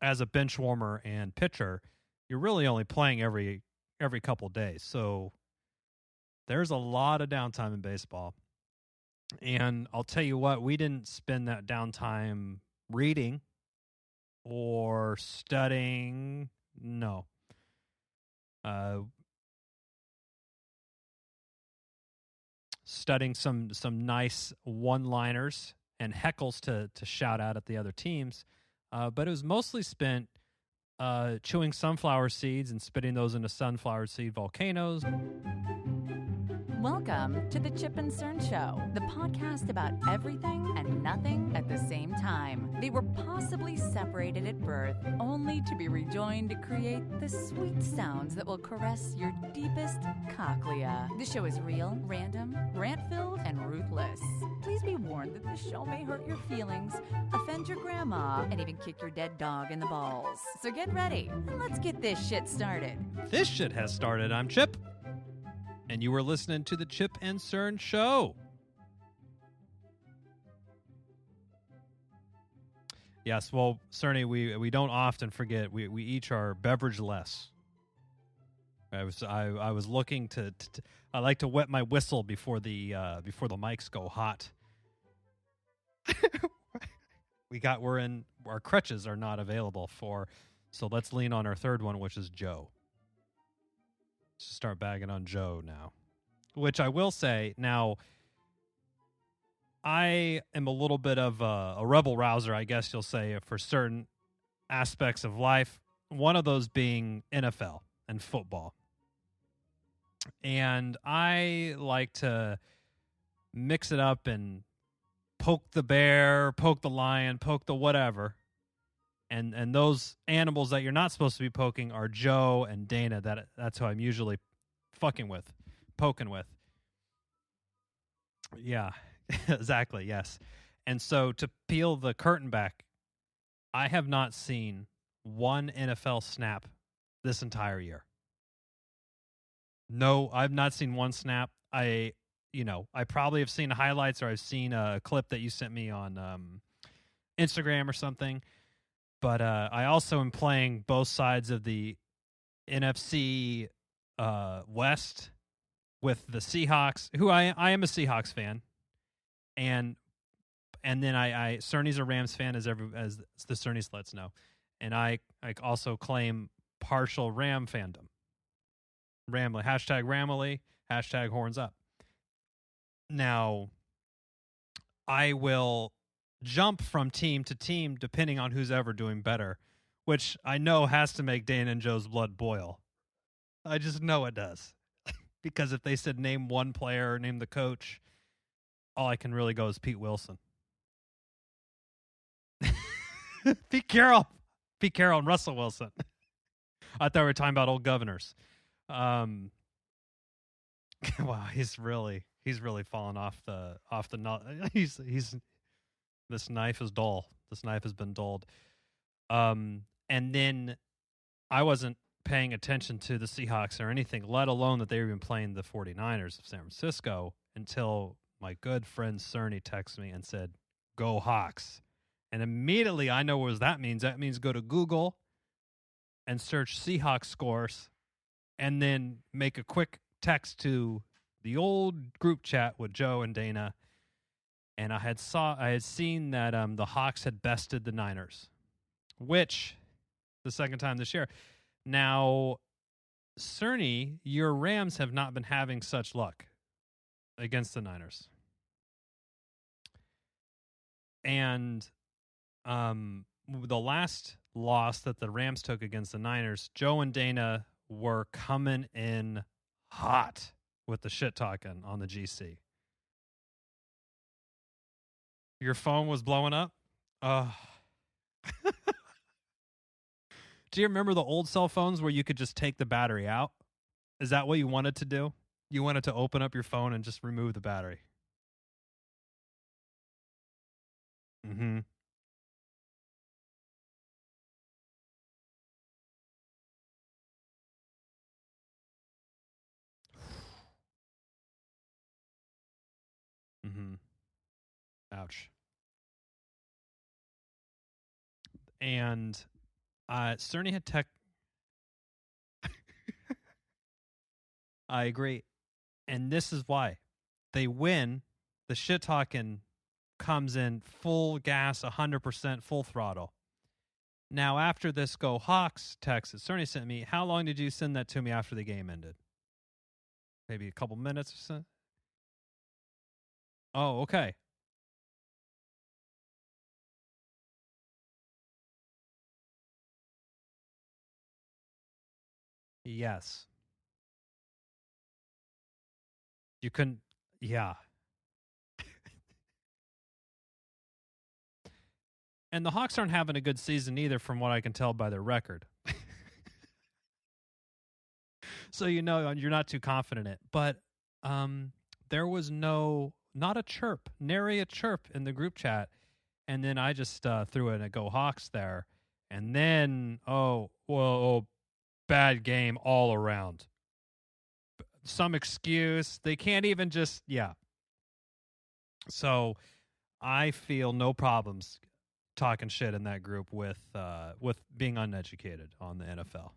as a bench warmer and pitcher, you're really only playing every couple days. So there's a lot of downtime in baseball. And I'll tell you what, we didn't spend that downtime reading or studying. No. Studying some nice one-liners and heckles to shout out at the other teams. But it was mostly spent chewing sunflower seeds and spitting those into sunflower seed volcanoes. Welcome to the Chip and Cern Show, the podcast about everything and nothing at the same time. They were possibly separated at birth, only to be rejoined to create the sweet sounds that will caress your deepest cochlea. The show is real, random, rant-filled, and ruthless. Please be warned that the show may hurt your feelings, offend your grandma, and even kick your dead dog in the balls. So get ready, and let's get this shit started. This shit has started. I'm Chip. And you were listening to the Chip and Cern Show. Yes, well, Cerny, we don't often forget we each are beverage less. I was looking to I like to wet my whistle before the mics go hot. Our crutches are not available so let's lean on our third one, which is Joe. Start bagging on Joe now, which I will say now. I am a little bit of a rebel rouser, I guess you'll say, for certain aspects of life. One of those being NFL and football, and I like to mix it up and poke the bear, poke the lion, poke the whatever. And those animals that you're not supposed to be poking are Joe and Dana. That's who I'm usually poking with. Yeah, exactly, yes. And so to peel the curtain back, I have not seen one NFL snap this entire year. No, I've not seen one snap. I probably have seen highlights, or I've seen a clip that you sent me on Instagram or something. But I also am playing both sides of the NFC West with the Seahawks, who I am a Seahawks fan, and then I Cerny's a Rams fan, as the Cerny's lets know, and I also claim partial Ram fandom. Ramley, hashtag Ramley, hashtag horns up. Now, I will jump from team to team depending on who's ever doing better, which I know has to make Dana and Joe's blood boil. I just know it does. Because if they said name one player or name the coach, all I can really go is Pete Wilson. Pete Carroll and Russell Wilson. I thought we were talking about old governors. Wow, he's really fallen off the he's this knife is dull. This knife has been dulled. And then I wasn't paying attention to the Seahawks or anything, let alone that they were even playing the 49ers of San Francisco, until my good friend Cerny texted me and said, "Go Hawks." And immediately I know what that means. That means go to Google and search Seahawks scores and then make a quick text to the old group chat with Joe and Dana. And I had seen that the Hawks had bested the Niners, which the second time this year. Now, Cerny, your Rams have not been having such luck against the Niners. And the last loss that the Rams took against the Niners, Joe and Dana were coming in hot with the shit talking on the GC. Your phone was blowing up? Do you remember the old cell phones where you could just take the battery out? Is that what you wanted to do? You wanted to open up your phone and just remove the battery? Mm-hmm. Mm-hmm. Ouch. And Cerny had tech. I agree. And this is why. They win. The shit talking comes in full gas, 100% full throttle. Now, after this Go Hawks text that Cerny sent me, how long did you send that to me after the game ended? Maybe a couple minutes or so? Oh, okay. Yes. You couldn't. Yeah. And the Hawks aren't having a good season either, from what I can tell by their record. So you know you're not too confident in it. But there was not a chirp, nary a chirp in the group chat. And then I just threw in a Go Hawks there. And then, bad game all around. Some excuse. They can't even just, yeah. So I feel no problems talking shit in that group with being uneducated on the NFL.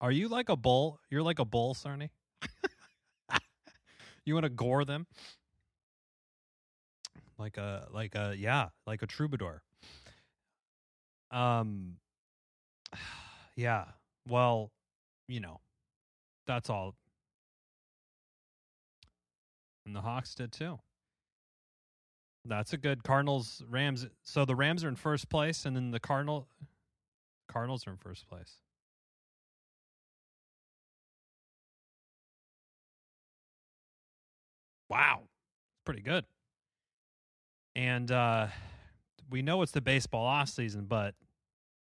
Are you like a bull? You're like a bull, Cerny? You want to gore them? Like a troubadour. Yeah. Well, that's all. And the Hawks did too. That's a good Cardinals Rams. So the Rams are in first place, and then the Cardinals are in first place. Wow, pretty good. And we know it's the baseball off season, but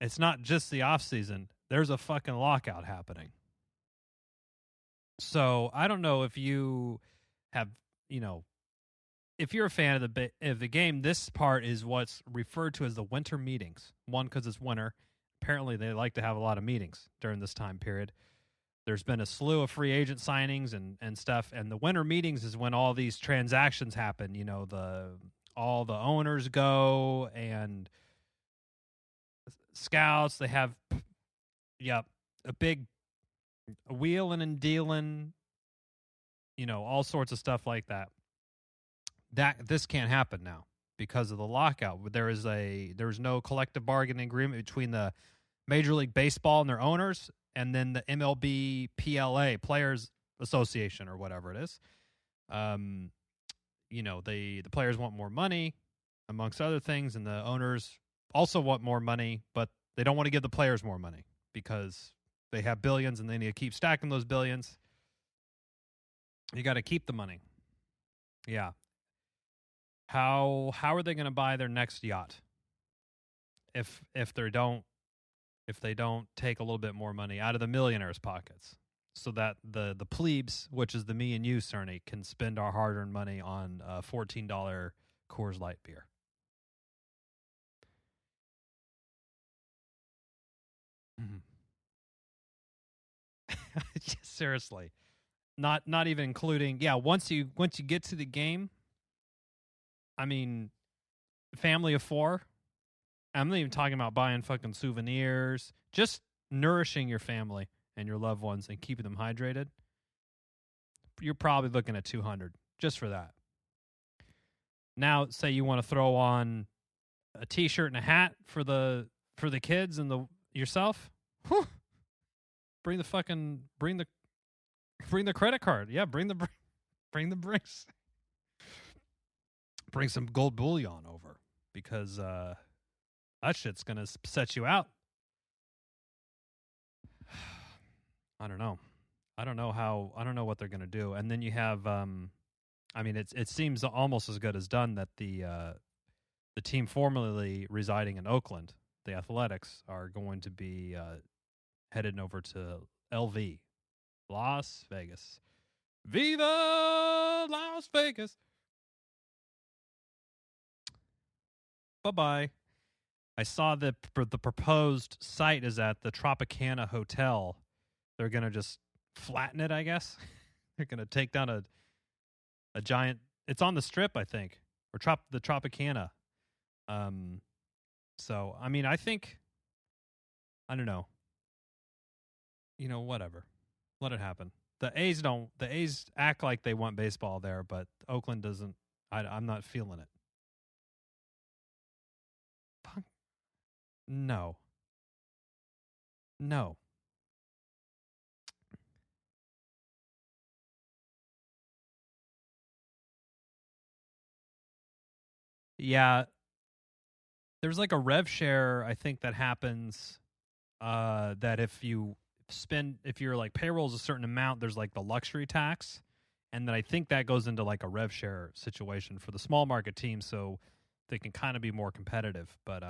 it's not just the off season. There's a fucking lockout happening. So I don't know if you have, if you're a fan of the game. This part is what's referred to as the winter meetings. One, because it's winter. Apparently, they like to have a lot of meetings during this time period. There's been a slew of free agent signings and stuff, and the winter meetings is when all these transactions happen. All the owners go and scouts. They have, a big wheeling and dealing. All sorts of stuff like that. This can't happen now because of the lockout. There's no collective bargaining agreement between the Major League Baseball and their owners, and then the MLB PLA, Players Association, or whatever it is. The players want more money, amongst other things, and the owners also want more money, but they don't want to give the players more money because they have billions and they need to keep stacking those billions. You got to keep the money. Yeah. How are they going to buy their next yacht if they don't take a little bit more money out of the millionaires' pockets, so that the plebes, which is the me and you, Cerny, can spend our hard-earned money on $14 Coors Light beer? Mm-hmm. Seriously, not even including. Yeah, once you get to the game, I mean, family of four. I'm not even talking about buying fucking souvenirs. Just nourishing your family and your loved ones and keeping them hydrated. You're probably looking at $200 just for that. Now, say you want to throw on a T-shirt and a hat for the kids and yourself. Whew. Bring the credit card. Yeah, bring the bricks. Bring some gold bullion over, because that shit's gonna set you out. I don't know what they're gonna do. And then you have, it seems almost as good as done that the team formerly residing in Oakland, the Athletics, are going to be headed over to LV, Las Vegas. Viva Las Vegas! Bye-bye. I saw the proposed site is at the Tropicana Hotel. They're going to just flatten it, I guess. They're going to take down a giant. It's on the Strip, I think, or the Tropicana. So I mean, I think, I don't know. Whatever. Let it happen. The A's act like they want baseball there, but Oakland doesn't. I'm not feeling it. No. No. Yeah. There's like a rev share, I think, that happens, that if you're like payroll's a certain amount, there's like the luxury tax. And then I think that goes into like a rev share situation for the small market team, so they can kind of be more competitive. But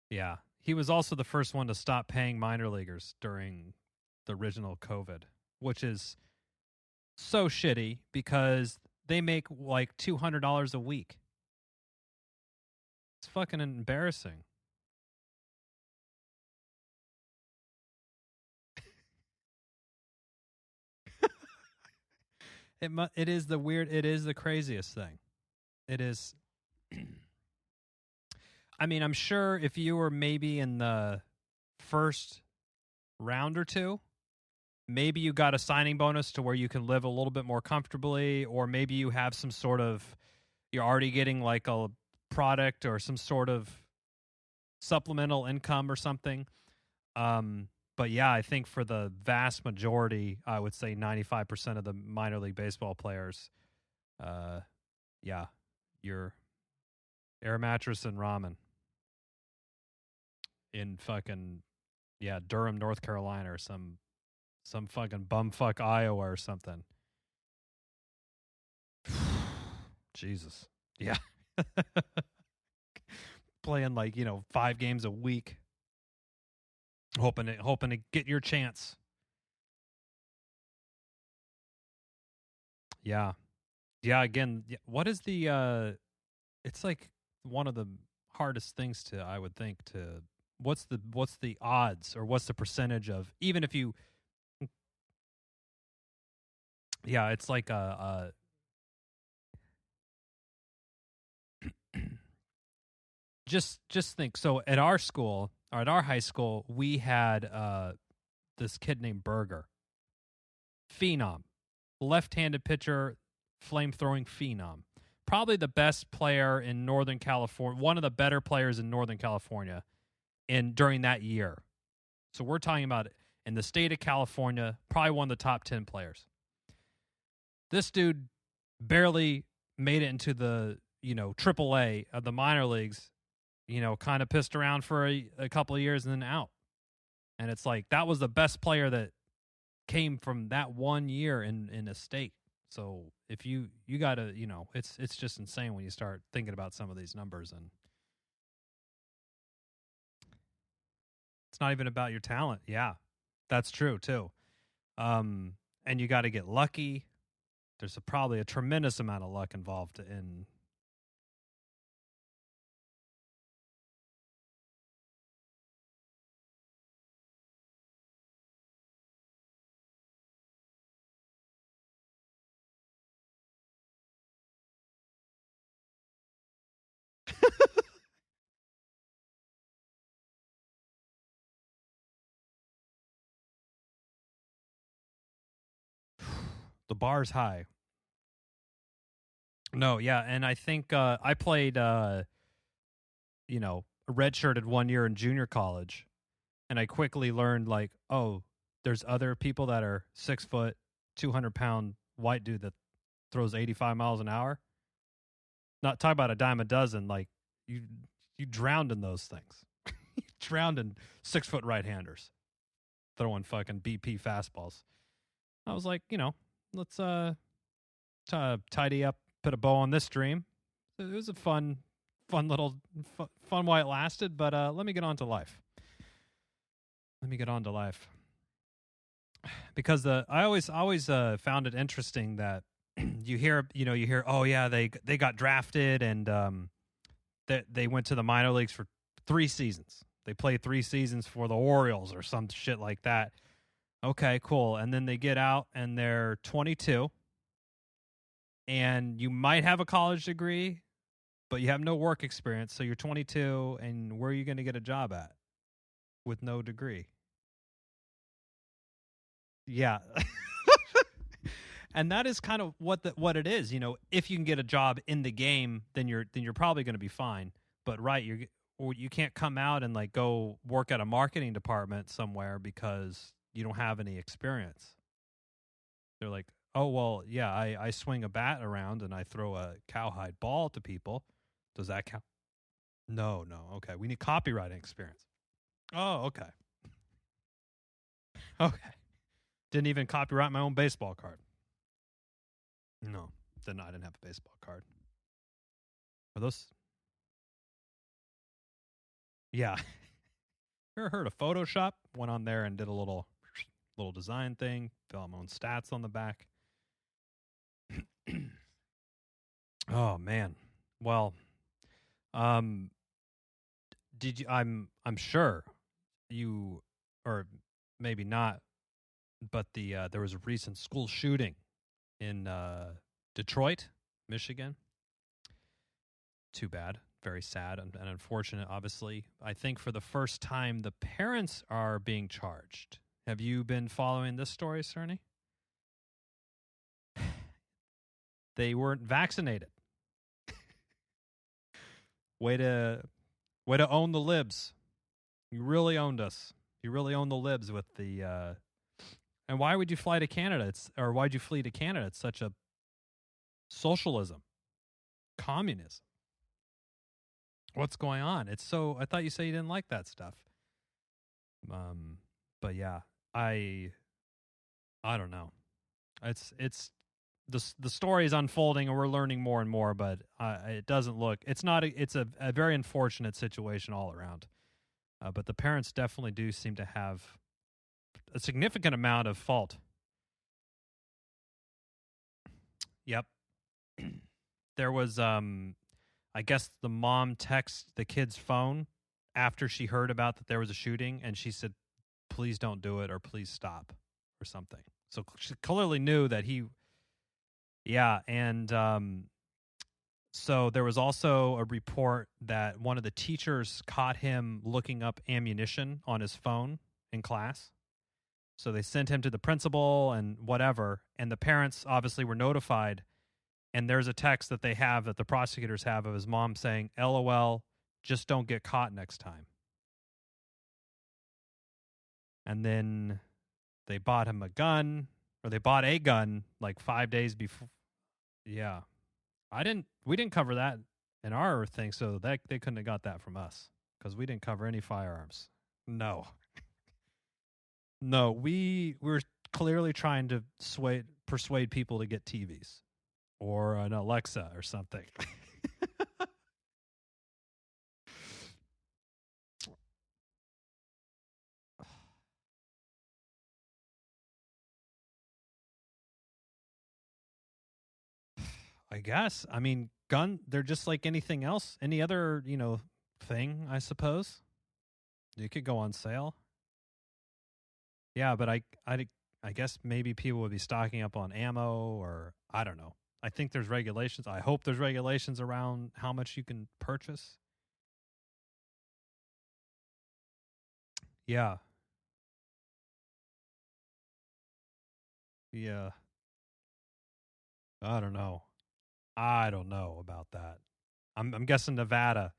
yeah, he was also the first one to stop paying minor leaguers during the original COVID, which is so shitty because they make like $200 a week. It's fucking embarrassing. It is the craziest thing. It is. I mean, I'm sure if you were maybe in the first round or two, maybe you got a signing bonus to where you can live a little bit more comfortably, or maybe you have some sort of, you're already getting like a product or some sort of supplemental income or something. But yeah, I think for the vast majority, I would say 95% of the minor league baseball players, yeah, you're air mattress and ramen in fucking, yeah, Durham, North Carolina, or some fucking bumfuck Iowa or something. Jesus. Yeah. Playing like, 5 games a week. Hoping to get your chance. Yeah. Yeah, again, what is the it's like one of the hardest things to, I would think, to what's the odds, or what's the percentage of, even if you, yeah, it's like a just think. So at our school, or at our high school, we had this kid named Berger. Phenom. Left-handed pitcher, flame-throwing phenom. Probably the best player in Northern California, one of the better players in Northern California during that year. So we're talking about, in the state of California, probably one of the top 10 players. This dude barely made it into the, AAA of the minor leagues, kind of pissed around for a couple of years and then out. And it's like, that was the best player that came from that 1 year in a state. So if you got to, it's just insane when you start thinking about some of these numbers, and it's not even about your talent. Yeah, that's true too. And you got to get lucky. There's probably a tremendous amount of luck involved in. The bar's high. No, yeah, and I think I played, redshirted 1 year in junior college, and I quickly learned, like, oh, there's other people that are 6 foot, 200-pound white dude that throws 85 miles an hour. Not talk about a dime a dozen. Like, you drowned in those things. You drowned in 6 foot right-handers throwing fucking BP fastballs. I was like, let's tidy up, put a bow on this dream. It was a fun while it lasted, but let me get on to life. Because I always found it interesting that you hear, oh yeah, they got drafted, and they went to the minor leagues for 3 seasons. They played 3 seasons for the Orioles or some shit like that. Okay, cool. And then they get out and they're 22, and you might have a college degree, but you have no work experience. So you're 22, and where are you going to get a job at with no degree? Yeah. And that is kind of what it is. If you can get a job in the game, then you're probably going to be fine. But right, you can't come out and like go work at a marketing department somewhere because you don't have any experience. They're like, oh well, yeah, I swing a bat around and I throw a cowhide ball to people. Does that count? No, no. Okay, we need copywriting experience. Oh, okay, okay. Didn't even copyright my own baseball card. No, then I didn't have a baseball card. Are those? Yeah. Ever heard of Photoshop? Went on there and did a little design thing. Fill out my own stats on the back. Oh man. Well, did you? I'm sure you, or maybe not. But there was a recent school shooting in Detroit, Michigan. Too bad. Very sad and unfortunate, obviously. I think for the first time, the parents are being charged. Have you been following this story, Cerny? They weren't vaccinated. Way to own the libs. You really owned us. You really owned the libs with the. And why would you fly to Canada? Or why'd you flee to Canada? It's such a socialism, communism. What's going on? It's so. I thought you said you didn't like that stuff. But yeah, I don't know. It's the story is unfolding and we're learning more and more. But it doesn't look. It's not. It's a very unfortunate situation all around. But the parents definitely do seem to have a significant amount of fault. Yep. There was I guess the mom texted the kid's phone after she heard about that there was a shooting, and she said, please don't do it or please stop or something. So she clearly knew that he, yeah. And so there was also a report that one of the teachers caught him looking up ammunition on his phone in class. So they sent him to the principal and whatever, and the parents obviously were notified. And there's a text that they have, that the prosecutors have, of his mom saying, LOL, just don't get caught next time. And then they bought him a gun, or they bought a gun like 5 days before. Yeah. We didn't cover that in our thing, so that they couldn't have got that from us because we didn't cover any firearms. No. No, we were clearly trying to persuade people to get TVs. Or an Alexa or something. I guess. I mean, they're just like anything else. Any other, thing, I suppose. You could go on sale. Yeah, but I guess maybe people would be stocking up on ammo, or I don't know. I think there's regulations. I hope there's regulations around how much you can purchase. Yeah. Yeah. I don't know. I don't know about that. I'm guessing Nevada.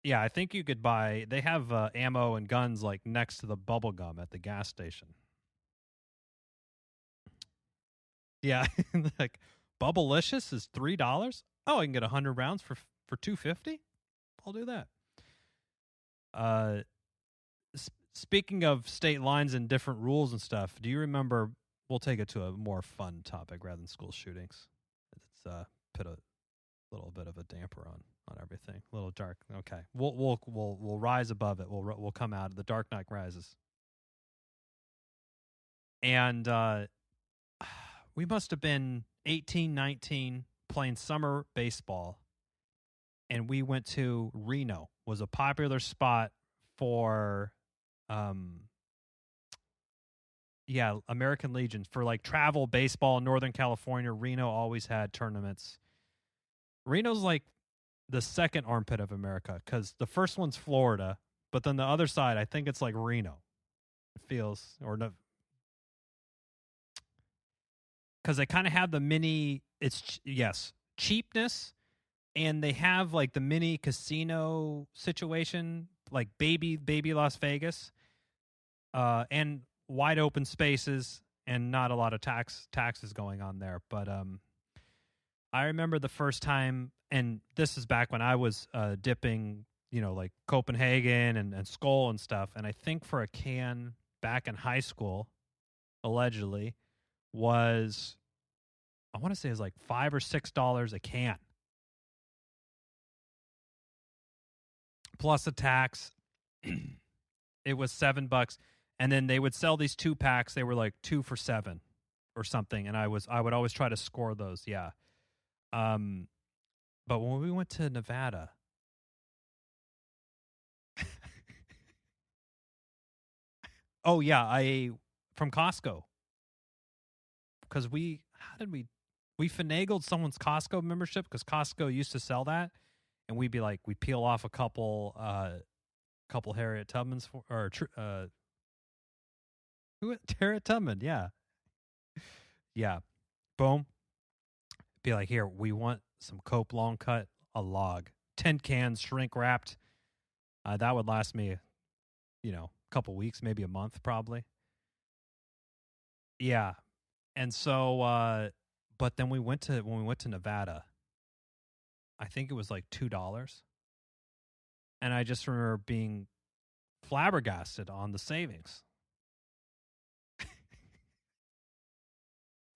Yeah, I think you could buy. They have ammo and guns like next to the bubble gum at the gas station. Yeah, like Bubblicious is $3. Oh, I can get 100 rounds for $250. I'll do that. Speaking of state lines and different rules and stuff, do you remember? We'll take it to a more fun topic rather than school shootings. It's put a little bit of a damper on everything. A little dark. Okay, we'll rise above it. We'll come out. The dark night rises. And we must have been 18, 19, playing summer baseball, and we went to Reno. Was a popular spot for Yeah, American Legion for like travel baseball in Northern California. Reno always had tournaments. Reno's like the second armpit of America because the first one's Florida, but then the other side, I think it's like Reno. It feels or no, because they kind of have the mini. It's yes, cheapness, and they have like the mini casino situation, like baby Las Vegas, and wide open spaces and not a lot of taxes going on there. But I remember the first time, and this is back when I was dipping, like Copenhagen and Skull and stuff. And I think for a can back in high school, allegedly, was, I want to say it was like $5 or $6 a can. Plus a tax. It was $7. And then they would sell these 2-packs. They were like 2 for $7 or something. And I would always try to score those. Yeah. But when we went to Nevada, oh yeah, from Costco, because we finagled someone's Costco membership because Costco used to sell that, and we'd peel off a couple Harriet Tubmans Harriet Tubman, yeah, boom. Be like, here, we want some Cope long cut, a log, 10 cans, shrink wrapped. That would last me, a couple weeks, maybe a month, probably. Yeah, and so, but then when we went to Nevada, I think it was like $2, and I just remember being flabbergasted on the savings.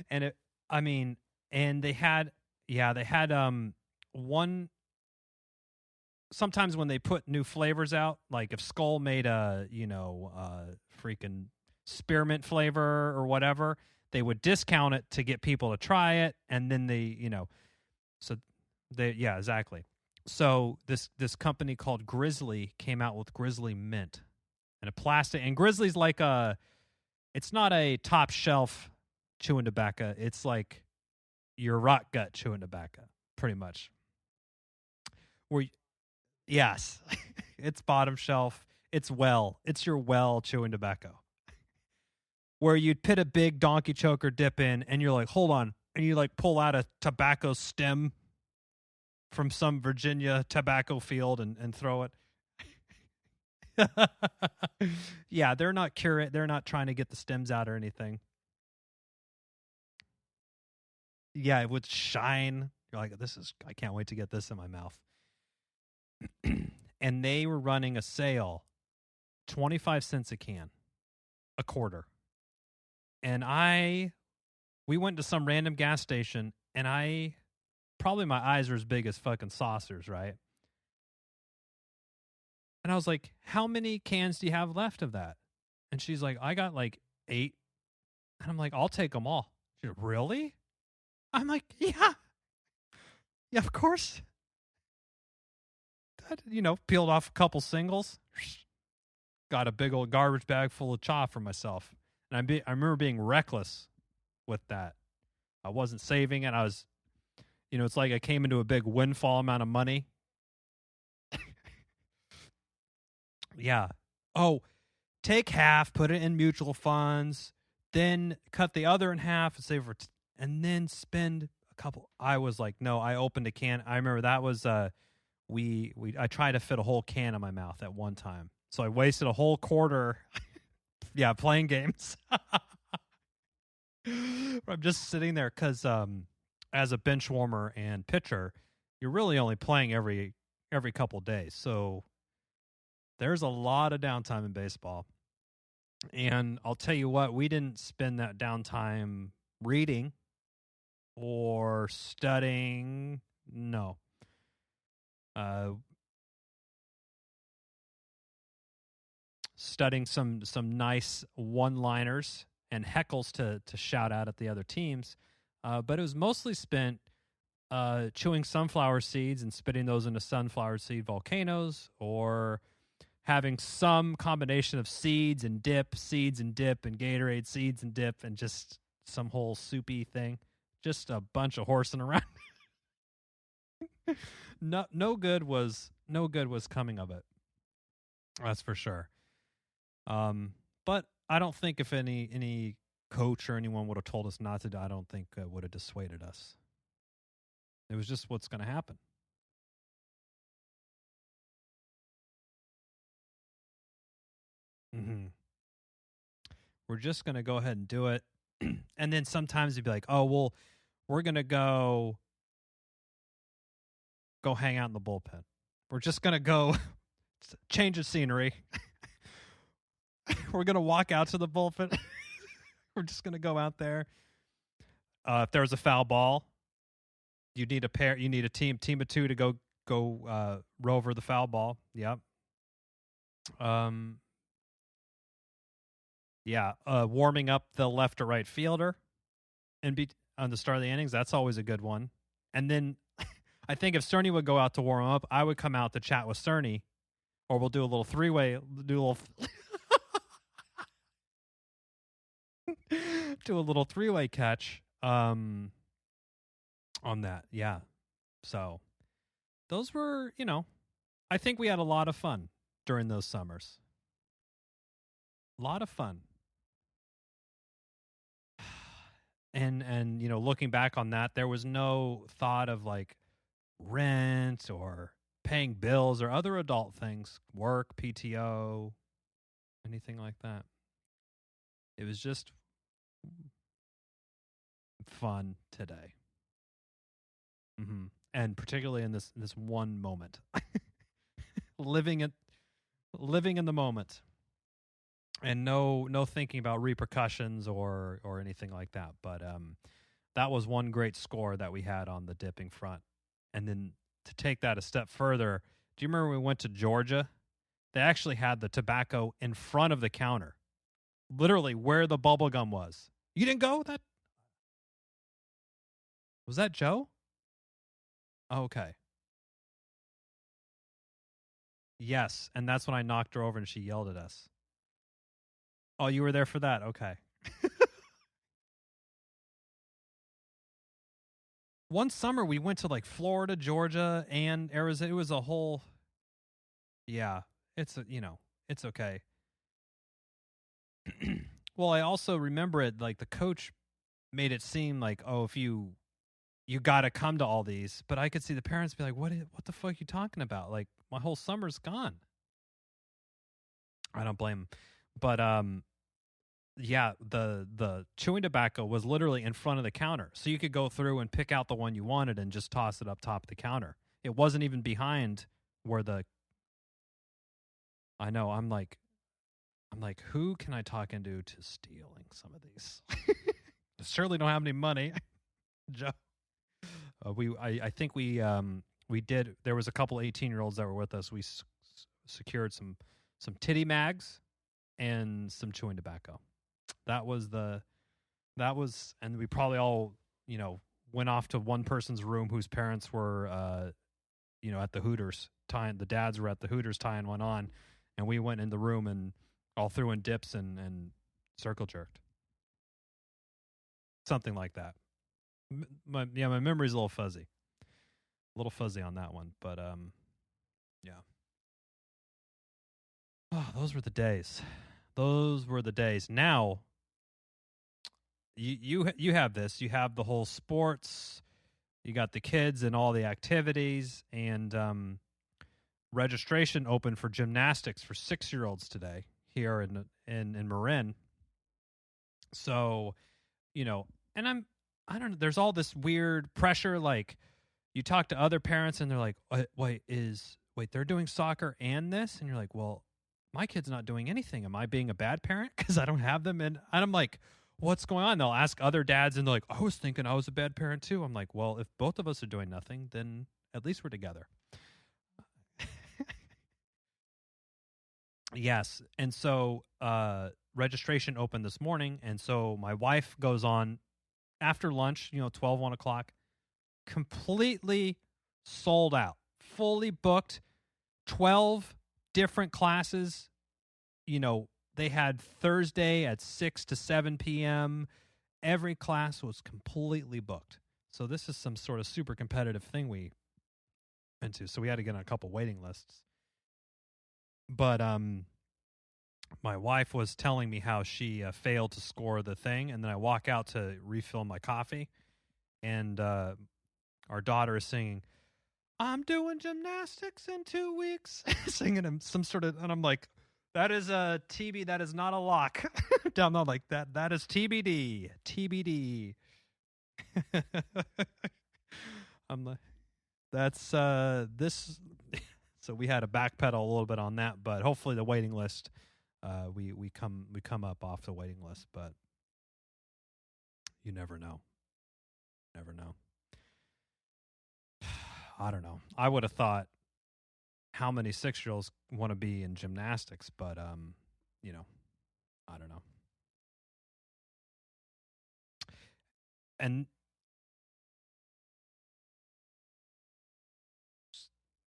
And and they had one. Sometimes when they put new flavors out, like if Skull made a freaking spearmint flavor or whatever, they would discount it to get people to try it, and then exactly. So this company called Grizzly came out with Grizzly Mint and a plastic, and Grizzly's like it's not a top shelf chewing tobacco. It's like your rot gut chewing tobacco, pretty much. Yes, it's bottom shelf. It's your well chewing tobacco. Where you'd put a big donkey choker dip in, and you're like, hold on, and you like pull out a tobacco stem from some Virginia tobacco field and throw it. Yeah, they're not They're not trying to get the stems out or anything. Yeah, it would shine. You're like, I can't wait to get this in my mouth. And they were running a sale, 25 cents a can, a quarter. And we went to some random gas station, and probably my eyes were as big as fucking saucers, right? And I was like, how many cans do you have left of that? And she's like, I got like 8. And I'm like, I'll take them all. She's like, really? I'm like, yeah. Yeah, of course. Peeled off a couple singles. Got a big old garbage bag full of chaw for myself. And I remember being reckless with that. I wasn't saving it. I was, it's like I came into a big windfall amount of money. Yeah. Oh, take half, put it in mutual funds, then cut the other in half and save and then spend a couple. I was like, no, I opened a can. I remember that was, I tried to fit a whole can in my mouth at one time. So I wasted a whole quarter, playing games. I'm just sitting there because as a bench warmer and pitcher, you're really only playing every couple days. So there's a lot of downtime in baseball. And I'll tell you what, we didn't spend that downtime reading or studying. No. Studying some nice one-liners and heckles to shout out at the other teams, but it was mostly spent chewing sunflower seeds and spitting those into sunflower seed volcanoes, or having some combination of seeds and dip, and Gatorade, seeds and dip, and just some whole soupy thing. Just a bunch of horsing around. No good was coming of it. That's for sure. But I don't think if any coach or anyone would have told us not to, I don't think it would have dissuaded us. It was just what's going to happen. Mm-hmm. We're just going to go ahead and do it. And then sometimes you'd be like, oh, well, we're going to go hang out in the bullpen. We're just going to go change of scenery. We're going to walk out to the bullpen. We're just going to go out there. If there's a foul ball, you need a team of two to go row over the foul ball. Yep. Warming up the left or right fielder on the start of the innings. That's always a good one. And then I think if Cerny would go out to warm up, I would come out to chat with Cerny, or we'll do a little three-way, do a little three-way catch on that. Yeah. So those were, I think we had a lot of fun during those summers. A lot of fun. And looking back on that, there was no thought of like rent or paying bills or other adult things, work, PTO, anything like that. It was just fun today. Mm-hmm. And particularly in this one moment. living in the moment. And no thinking about repercussions or anything like that. But that was one great score that we had on the dipping front. And then to take that a step further, do you remember when we went to Georgia? They actually had the tobacco in front of the counter, literally where the bubble gum was. You didn't go? Was that Joe? Oh, okay. Yes, and that's when I knocked her over and she yelled at us. Oh, you were there for that? Okay. One summer we went to like Florida, Georgia, and Arizona. It was a whole. Yeah, it's okay. Well, I also remember it like the coach made it seem like, oh, if you got to come to all these, but I could see the parents be like, what the fuck are you talking about? Like my whole summer's gone. I don't blame them. But yeah, the chewing tobacco was literally in front of the counter. So you could go through and pick out the one you wanted and just toss it up top of the counter. It wasn't even behind where I know, I'm like, who can I talk into to stealing some of these? I certainly don't have any money. Joe. I think we did. There was a couple 18-year-olds that were with us. We secured some titty mags and some chewing tobacco. That was, and we probably all, went off to one person's room whose parents were, at the Hooters tying. The dads were at the Hooters tying one on, and we went in the room and all threw in dips and circle jerked. Something like that. My memory's a little fuzzy on that one, but yeah. Oh, those were the days. Now, you have this. You have the whole sports. You got the kids and all the activities, and registration open for gymnastics for 6-year-olds today here in Marin. So, and I don't know. There's all this weird pressure. Like, you talk to other parents, and they're like, "Wait, they're doing soccer and this?" And you're like, "Well, my kid's not doing anything. Am I being a bad parent because I don't have them?" And I'm like, "What's going on?" They'll ask other dads, and they're like, "I was thinking I was a bad parent too." I'm like, "Well, if both of us are doing nothing, then at least we're together." Yes, and so registration opened this morning, and so my wife goes on after lunch, 12, 1 o'clock, completely sold out, fully booked, 12 different classes, they had Thursday at 6 to 7 p.m. Every class was completely booked. So this is some sort of super competitive thing we went to. So we had to get on a couple waiting lists. But my wife was telling me how she failed to score the thing, and then I walk out to refill my coffee, and our daughter is singing, "I'm doing gymnastics in 2 weeks," singing him some sort of, and I'm like, that is a TB, that is not a lock. Down there like that is TBD. TBD. I'm like, that's this. So we had to backpedal a little bit on that, but hopefully the waiting list, we come up off the waiting list, but you never know. Never know. I don't know. I would have thought how many 6-year-olds want to be in gymnastics, but I don't know. And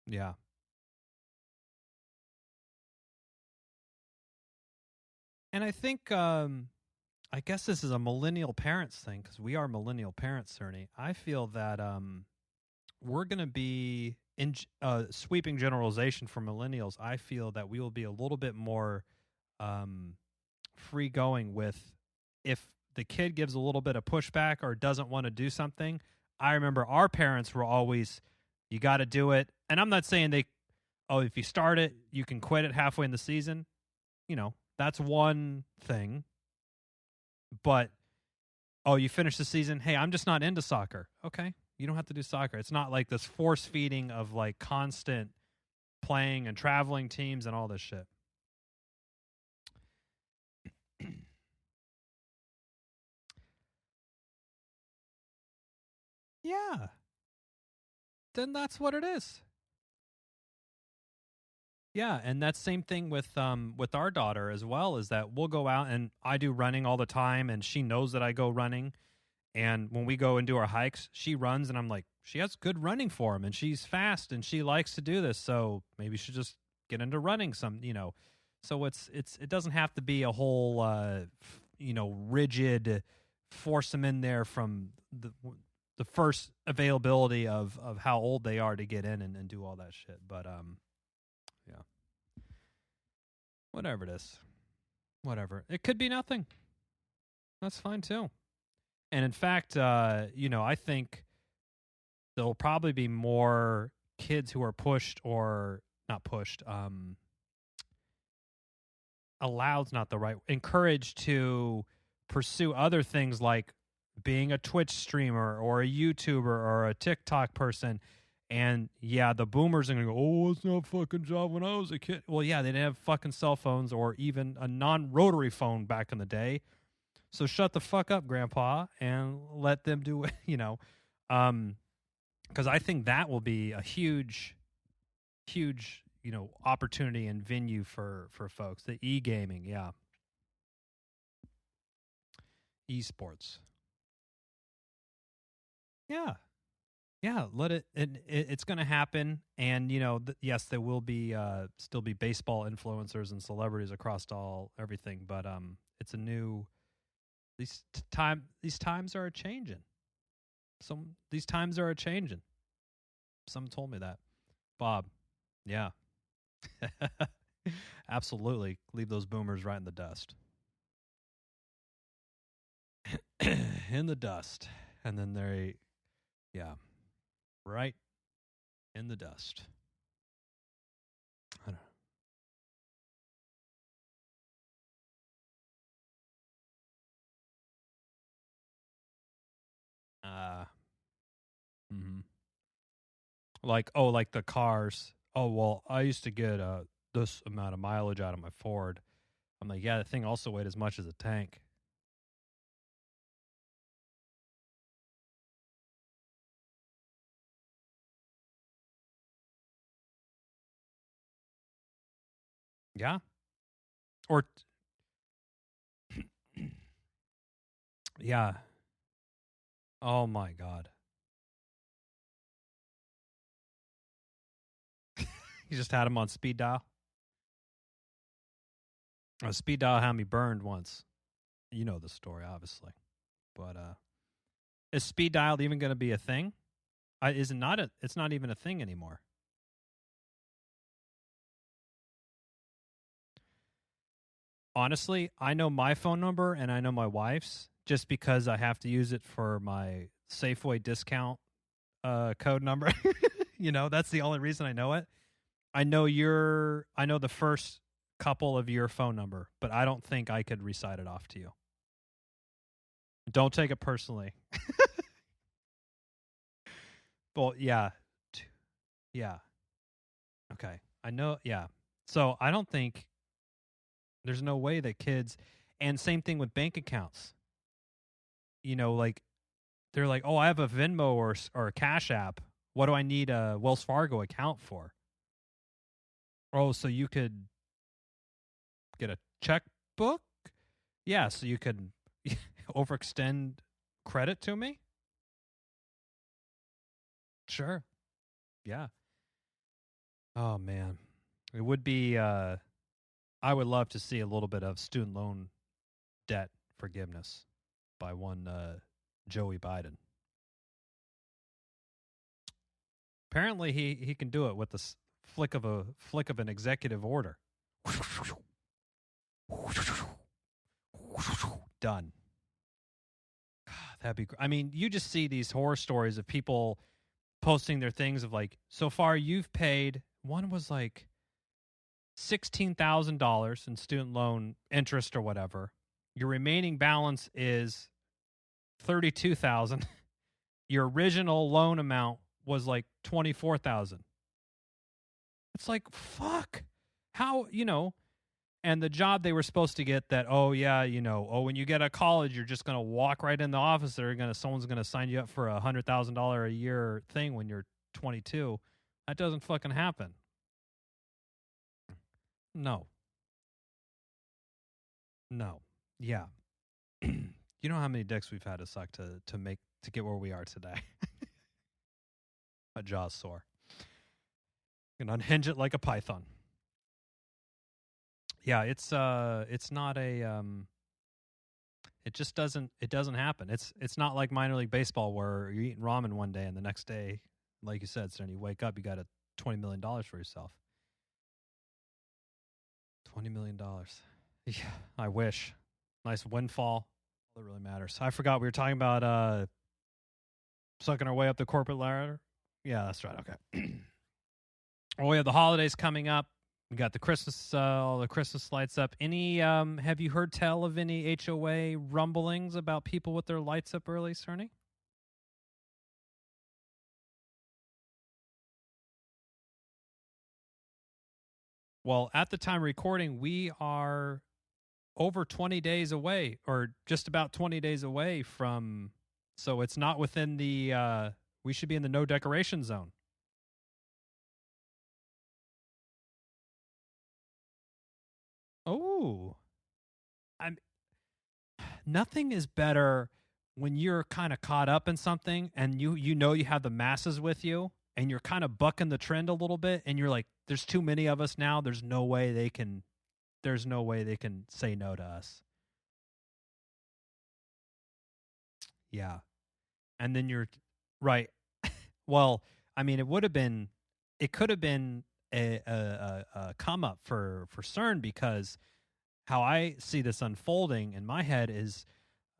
yeah. And I think I guess this is a millennial parents thing, because we are millennial parents, Cerny. I feel that we're going to be in sweeping generalization for millennials. I feel that we will be a little bit more free going with, if the kid gives a little bit of pushback or doesn't want to do something. I remember our parents were always, you got to do it. And I'm not saying if you start it, you can quit it halfway in the season. That's one thing. But, you finish the season, hey, I'm just not into soccer. Okay. You don't have to do soccer. It's not like this force feeding of like constant playing and traveling teams and all this shit. Yeah. Then that's what it is. Yeah, and that same thing with our daughter as well, is that we'll go out, and I do running all the time, and she knows that I go running. And when we go and do our hikes, she runs, and I'm like, she has good running form, and she's fast, and she likes to do this, so maybe she should just get into running some. So it doesn't have to be a whole rigid force them in there from the first availability of how old they are to get in and do all that shit. But yeah, whatever it is, whatever, it could be nothing. That's fine too. And in fact, I think there'll probably be more kids who are pushed, or not pushed, alloved's not the right, encouraged to pursue other things like being a Twitch streamer or a YouTuber or a TikTok person. And yeah, the boomers are going to go, oh, it's not a fucking job when I was a kid. Well, yeah, they didn't have fucking cell phones or even a non-rotary phone back in the day. So shut the fuck up, Grandpa, and let them do it, because I think that will be a huge, huge, opportunity and venue for folks. The e-gaming, yeah. Esports. Yeah. Yeah, let it's going to happen. And, yes, there will be still be baseball influencers and celebrities across everything, but it's a new, these times are changing. These times are changing. Someone told me that. Bob. Yeah. Absolutely. Leave those boomers right in the dust. In the dust. And then yeah. Right in the dust. I don't know. Mm-hmm. Like the cars. Oh, well, I used to get this amount of mileage out of my Ford. I'm like, yeah, the thing also weighed as much as a tank. Yeah. Or yeah. Oh my God. You just had him on speed dial. A speed dial had me burned once. You know the story, obviously. But is speed dial even going to be a thing? It's not even a thing anymore. Honestly, I know my phone number and I know my wife's just because I have to use it for my Safeway discount code number. That's the only reason I know it. I know the first couple of your phone number, but I don't think I could recite it off to you. Don't take it personally. Well, yeah. Yeah. Okay. I know, yeah. So I don't think there's no way that kids, and same thing with bank accounts. Like they're like, "Oh, I have a Venmo or a Cash App. What do I need a Wells Fargo account for?" Oh, so you could get a checkbook? Yeah, so you could overextend credit to me? Sure. Yeah. Oh man. It would be I would love to see a little bit of student loan debt forgiveness by one Joey Biden. Apparently he can do it with the flick of an executive order. Done. That'd be great. I mean, you just see these horror stories of people posting their things of like, so far you've paid, one was like $16,000 in student loan interest or whatever. Your remaining balance is $32,000. Your original loan amount was like $24,000. It's like, fuck. How, and the job they were supposed to get that, when you get out of college, you're just going to walk right in the office. Someone's going to sign you up for $100,000 a year thing when you're 22. That doesn't fucking happen. No. Yeah. You know how many dicks we've had to suck to get where we are today. My jaw's sore. You can unhinge it like a python. Yeah, it's not a it just doesn't happen. It's not like minor league baseball where you're eating ramen one day and the next day, like you said, Sir, you wake up, you got $20 million for yourself. $20 million. Yeah, I wish. Nice windfall. All that really matters. I forgot we were talking about sucking our way up the corporate ladder. Yeah, that's right. Okay. Well, we have the holidays coming up. We got the Christmas, all the Christmas lights up. Any, have you heard tell of any HOA rumblings about people with their lights up early, Cerny? Well, at the time of recording, we are over 20 days away, or just about 20 days away from, so it's not within the, we should be in the no decoration zone. Oh, nothing is better when you're kind of caught up in something and you have the masses with you and you're kind of bucking the trend a little bit and you're like, there's too many of us now. There's no way they can say no to us. Yeah. And then you're right. Well, I mean, it could have been a come up for CERN, because how I see this unfolding in my head is,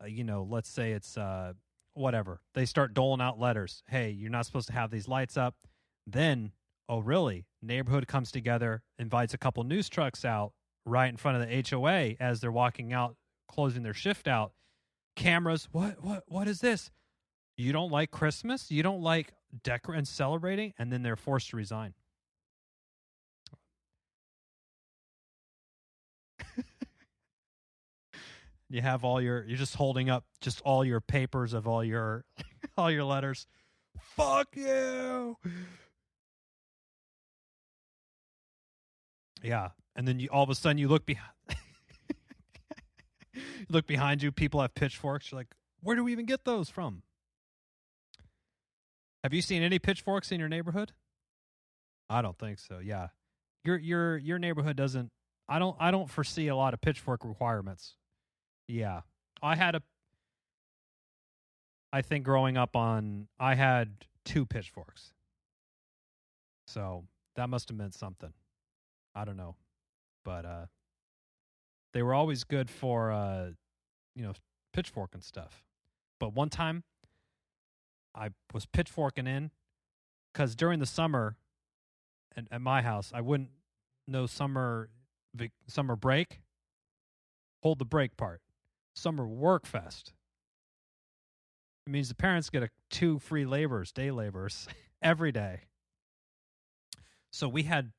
let's say it's whatever. They start doling out letters. Hey, you're not supposed to have these lights up. Then, oh, really? Neighborhood comes together, invites a couple news trucks out right in front of the HOA as they're walking out, closing their shift out. Cameras. What is this? You don't like Christmas? You don't like decorating and celebrating? And then they're forced to resign. You have you're just holding up just all your papers of all your all your letters. Fuck you. Yeah. And then all of a sudden you look behind you, people have pitchforks. You're like, where do we even get those from? Have you seen any pitchforks in your neighborhood? I don't think so. Yeah. Your neighborhood doesn't, I don't foresee a lot of pitchfork requirements. Yeah. I think growing up I had 2 pitchforks. So that must have meant something. I don't know. But they were always good for pitchfork and stuff. But one time I was pitchforking in because during the summer at my house, I wouldn't know summer break, hold the break part. Summer work fest. It means the parents get 2 free day laborers every day. So we had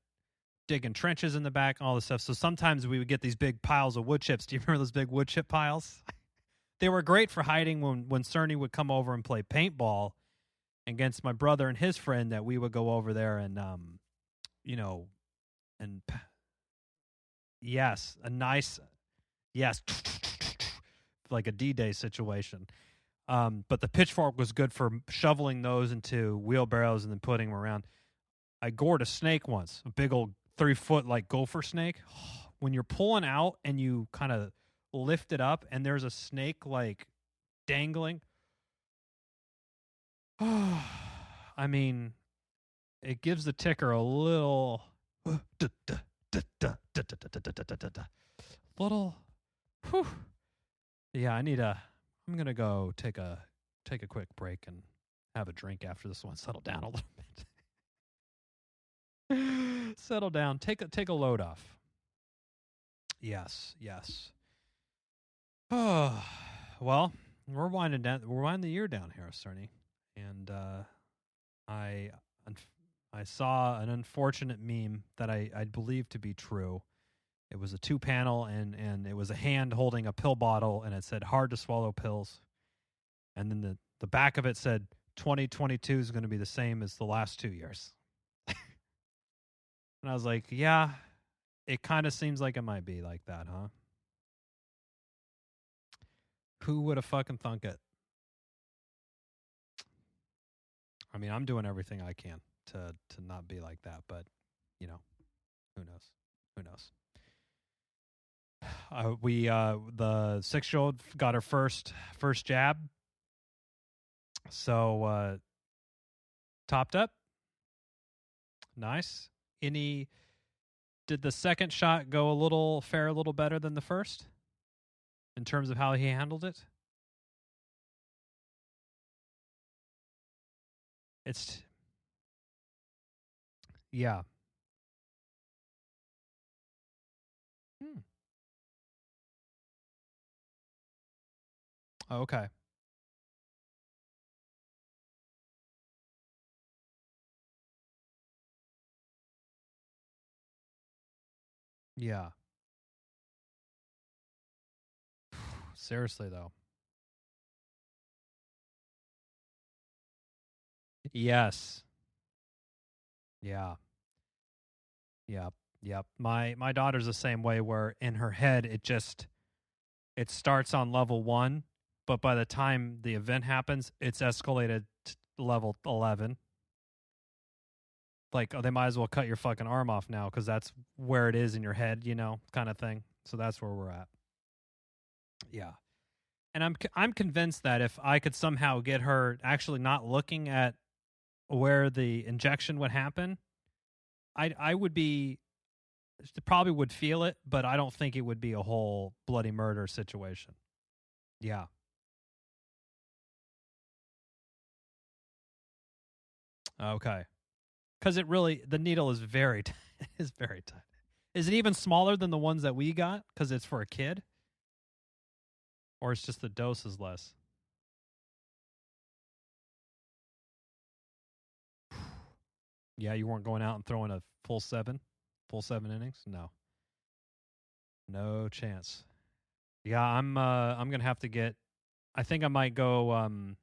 digging trenches in the back, all this stuff. So sometimes we would get these big piles of wood chips. Do you remember those big wood chip piles? They were great for hiding when Cerny would come over and play paintball against my brother and his friend, that we would go over there and, yes, like a D-Day situation. But the pitchfork was good for shoveling those into wheelbarrows and then putting them around. I gored a snake once, a big old 3-foot like gopher snake. When you're pulling out and you kind of lift it up and there's a snake like dangling. I mean, it gives the ticker a little whew. Yeah, I'm going to go take a quick break and have a drink after this one. Settle down a little bit. Settle down. Take a load off. Yes. Oh, well, we're winding the year down here, Cerny. And I saw an unfortunate meme that I believe to be true. It was a 2-panel, and it was a hand holding a pill bottle, and it said "hard to swallow pills." And then the back of it said 2022 is going to be the same as the last 2 years. And I was like, yeah, it kind of seems like it might be like that, huh? Who would have fucking thunk it? I mean, I'm doing everything I can to not be like that, but, who knows? Who knows? The 6-year-old got her first jab. So, topped up. Nice. Did the second shot go a little better than the first in terms of how he handled it? Yeah. Okay. Yeah. Seriously, though. Yes. Yeah. Yep. My daughter's the same way, where in her head it starts on level 1, but by the time the event happens, it's escalated to level 11. Like, they might as well cut your fucking arm off now, because that's where it is in your head, kind of thing. So that's where we're at. Yeah. And I'm convinced that if I could somehow get her actually not looking at where the injection would happen, I would probably would feel it, but I don't think it would be a whole bloody murder situation. Yeah. Okay. Because the needle is very is very tight. Is it even smaller than the ones that we got because it's for a kid? Or it's just the dose is less? Yeah, you weren't going out and throwing a full 7 innings? No chance. Yeah, I'm gonna have to get. I think I might go.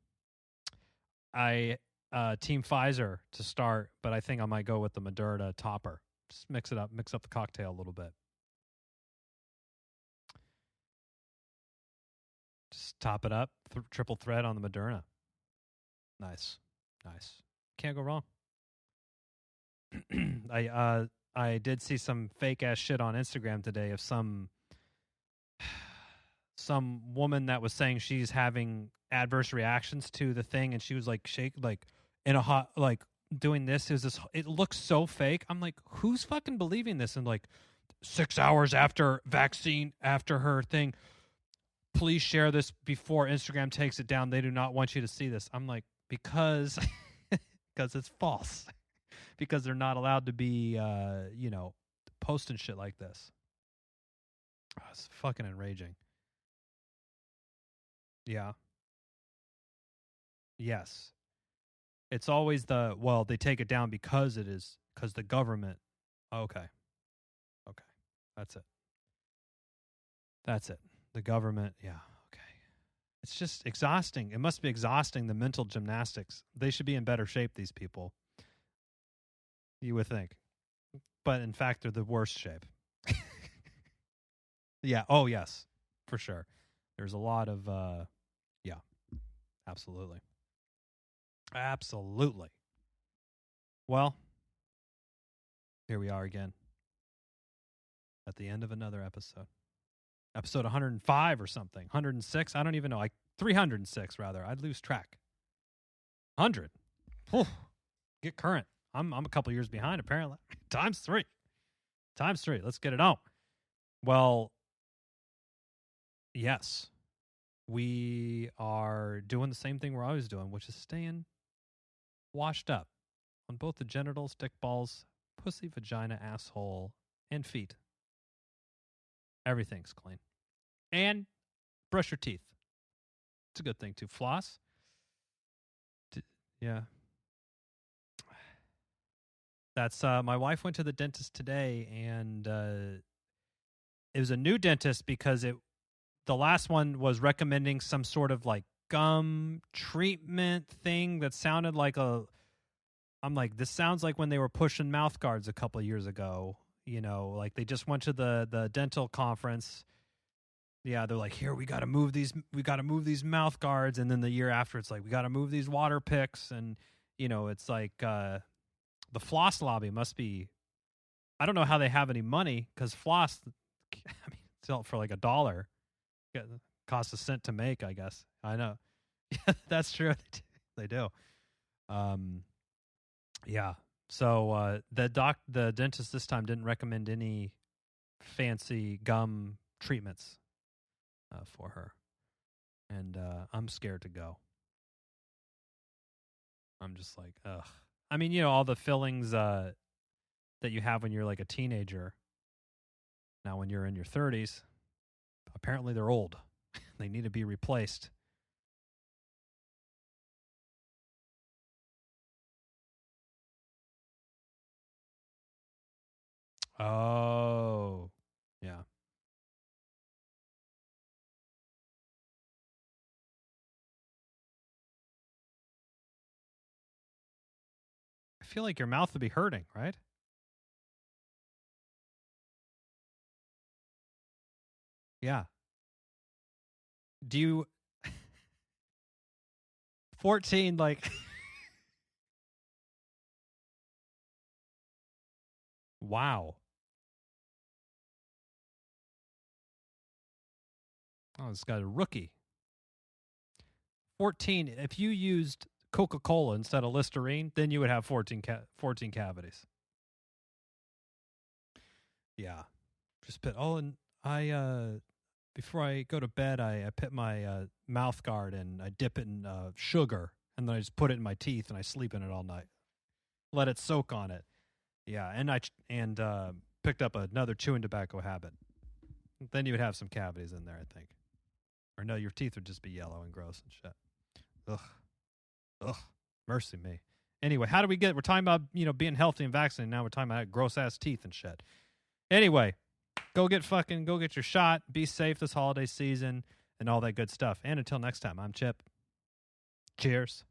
Team Pfizer to start, but I think I might go with the Moderna topper. Just mix up the cocktail a little bit. Just top it up, triple thread on the Moderna. Nice. Can't go wrong. I did see some fake ass shit on Instagram today of some woman that was saying she's having adverse reactions to the thing, and she was like in a hot doing this. It looks so fake. I'm like, who's fucking believing this? And like 6 hours after vaccine, after her thing, please share this before Instagram takes it down. They do not want you to see this. I'm like, because it's false. Because they're not allowed to be, posting shit like this. Oh, it's fucking enraging. Yeah. Yes. It's always they take it down because the government. Okay. That's it. The government. Yeah. Okay. It's just exhausting. It must be exhausting, the mental gymnastics. They should be in better shape, these people. You would think. But in fact, they're the worst shape. Yeah. Oh, yes. For sure. There's a lot of, yeah. Absolutely. Absolutely. Well, here we are again. At the end of another episode. Episode 105 or something. 106? I don't even know. 306, rather. I'd lose track. 100. Whew. Get current. I'm a couple years behind, apparently. Times three. Let's get it on. Well, yes. We are doing the same thing we're always doing, which is staying washed up on both the genitals, dick balls, pussy, vagina, asshole, and feet. Everything's clean. And brush your teeth. It's a good thing to floss. Yeah. That's my wife went to the dentist today, and it was a new dentist because the last one was recommending some sort of like gum treatment thing that sounded like I'm like, this sounds like when they were pushing mouth guards a couple of years ago. Like they just went to the dental conference. Yeah, they're like, here, we got to move these mouth guards, and then the year after, it's like, we got to move these water picks, and it's like the floss lobby must be. I don't know how they have any money, because floss, sell it for like $1. Costs a cent to make, I guess. I know. Yeah, that's true. They do. Yeah. So the dentist this time didn't recommend any fancy gum treatments for her, and I'm scared to go. I'm just like, ugh. I mean, all the fillings that you have when you're like a teenager. Now, when you're in your 30s, apparently they're old. They need to be replaced. Oh, yeah. I feel like your mouth would be hurting, right? Yeah. Do you 14 like wow. Oh, this guy's a rookie. 14, if you used Coca-Cola instead of Listerine, then you would have 14 cavities. Yeah. Just put and I before I go to bed, I put my mouth guard and I dip it in sugar, and then I just put it in my teeth and I sleep in it all night. Let it soak on it. Yeah, and I picked up another chewing tobacco habit. Then you would have some cavities in there, I think. Or no, your teeth would just be yellow and gross and shit. Ugh. Mercy me. Anyway, we're talking about, being healthy and vaccinated. Now we're talking about gross ass teeth and shit. Anyway, go get your shot. Be safe this holiday season and all that good stuff. And until next time, I'm Chip. Cheers.